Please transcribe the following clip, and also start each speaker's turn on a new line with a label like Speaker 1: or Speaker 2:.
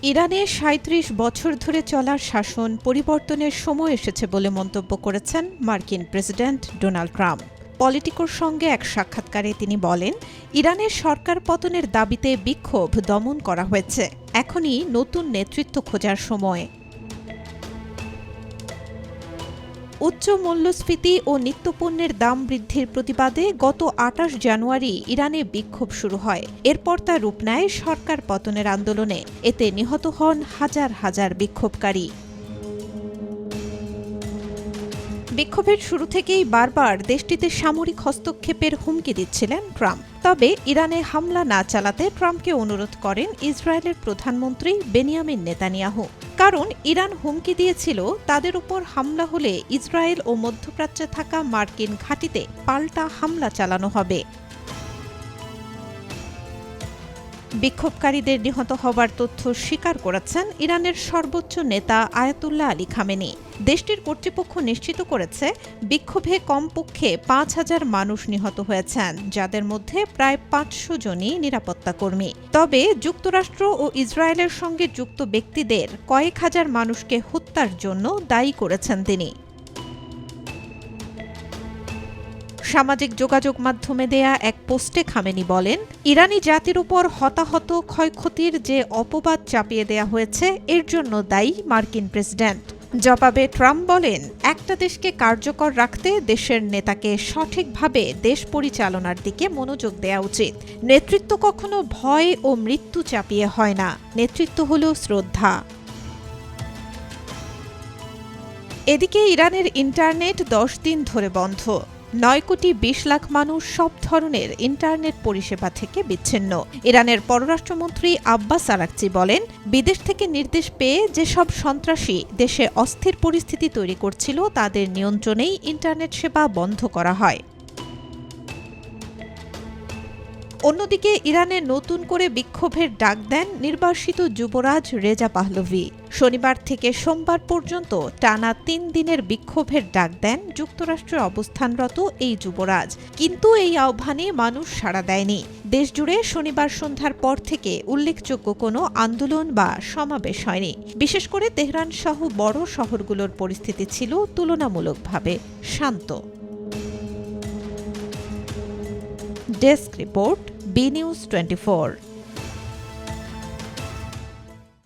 Speaker 1: ইরানে ৩৭ বছর ধরে চলা শাসন পরিবর্তনের সময় এসেছে বলে মন্তব্য করেছেন মার্কিন প্রেসিডেন্ট ডোনাল্ড ট্রাম্প। পলিটিকোর সঙ্গে এক সাক্ষাৎকারে তিনি বলেন, ইরানের সরকার পতনের দাবিতে বিক্ষোভ দমন করা হয়েছে, এখনই নতুন নেতৃত্ব খোঁজার সময়। উচ্চ মূল্যস্ফীতি ও নিত্যপণ্যের দাম বৃদ্ধির প্রতিবাদে গত ২৮ জানুয়ারি ইরানে বিক্ষোভ শুরু হয়। এরপর তা রূপ নেয় সরকার পতনের আন্দোলনে। এতে নিহত হন হাজার হাজার বিক্ষোভকারী। বিক্ষোভের শুরু থেকেই বারবার দেশটিতে সামরিক হস্তক্ষেপের হুমকি দিচ্ছিলেন ট্রাম্প। তবে ইরানে হামলা না চালাতে ট্রাম্পকে অনুরোধ করেন ইসরায়েলের প্রধানমন্ত্রী বেনিয়ামিন নেতানিয়াহু। কারণ ইরান হুমকি দিয়েছিল, তাদের উপর হামলা হলে ইসরায়েল ও মধ্যপ্রাচ্যে থাকা মার্কিন ঘাঁটিতে পাল্টা হামলা চালানো হবে। বিক্ষোভকারীদের নিহত হবার তথ্য স্বীকার করেছেন ইরানের সর্বোচ্চ নেতা আয়াতুল্লাহ আলী খামেনি। দেশটির কর্তৃপক্ষ নিশ্চিত করেছে, বিক্ষোভে কমপক্ষে ৫,০০০ মানুষ নিহত হয়েছেন, যাদের মধ্যে প্রায় ৫০০ জনই নিরাপত্তা কর্মী। তবে যুক্তরাষ্ট্র ও ইসরায়েলের সঙ্গে যুক্ত ব্যক্তিদের কয়েক হাজার মানুষকে হত্যার জন্য দায়ী করেছেন তিনি। সামাজিক যোগাযোগ মাধ্যমে দেয়া এক পোস্টে খামেনি বলেন, ইরানি জাতির উপর হতাহত ক্ষয়ক্ষতির যে অপবাদ চাপিয়ে দেয়া হয়েছে, এর জন্য দায়ী মার্কিন প্রেসিডেন্ট। জবাবে ট্রাম্প বলেন, একটা দেশকে কার্যকর রাখতে দেশের নেতাকে সঠিকভাবে দেশ পরিচালনার দিকে মনোযোগ দেওয়া উচিত। নেতৃত্ব কখনো ভয় ও মৃত্যু চাপিয়ে হয় না, নেতৃত্ব হল শ্রদ্ধা। এদিকে ইরানের ইন্টারনেট ১০ দিন ধরে বন্ধ। ৯,২০,০০,০০০ মানুষ সব ধরনের ইন্টারনেট পরিষেবা থেকে বিচ্ছিন্ন। ইরানের পররাষ্ট্রমন্ত্রী আব্বাস আরাকচি বলেন, বিদেশ থেকে নির্দেশ পেয়ে যেসব সন্ত্রাসী দেশে অস্থির পরিস্থিতি তৈরি করছিল, তাদের নিয়ন্ত্রণেই ইন্টারনেট সেবা বন্ধ করা হয়। অন্যদিকে ইরানে নতুন করে বিক্ষোভের ডাক দেন নির্বাসিত যুবরাজ রেজা পাহলভি। শনিবার থেকে সোমবার পর্যন্ত টানা ৩ দিনের বিক্ষোভের ডাক দেন যুক্তরাষ্ট্রে অবস্থানরত এই যুবরাজ। কিন্তু এই আহ্বানে মানুষ সাড়া দেয়নি। দেশজুড়ে শনিবার সন্ধ্যার পর থেকে উল্লেখযোগ্য কোনো আন্দোলন বা সমাবেশ হয়নি। বিশেষ করে তেহরান সহ বড় শহরগুলোর পরিস্থিতি ছিল তুলনামূলকভাবে শান্ত। Desk report, B news 24।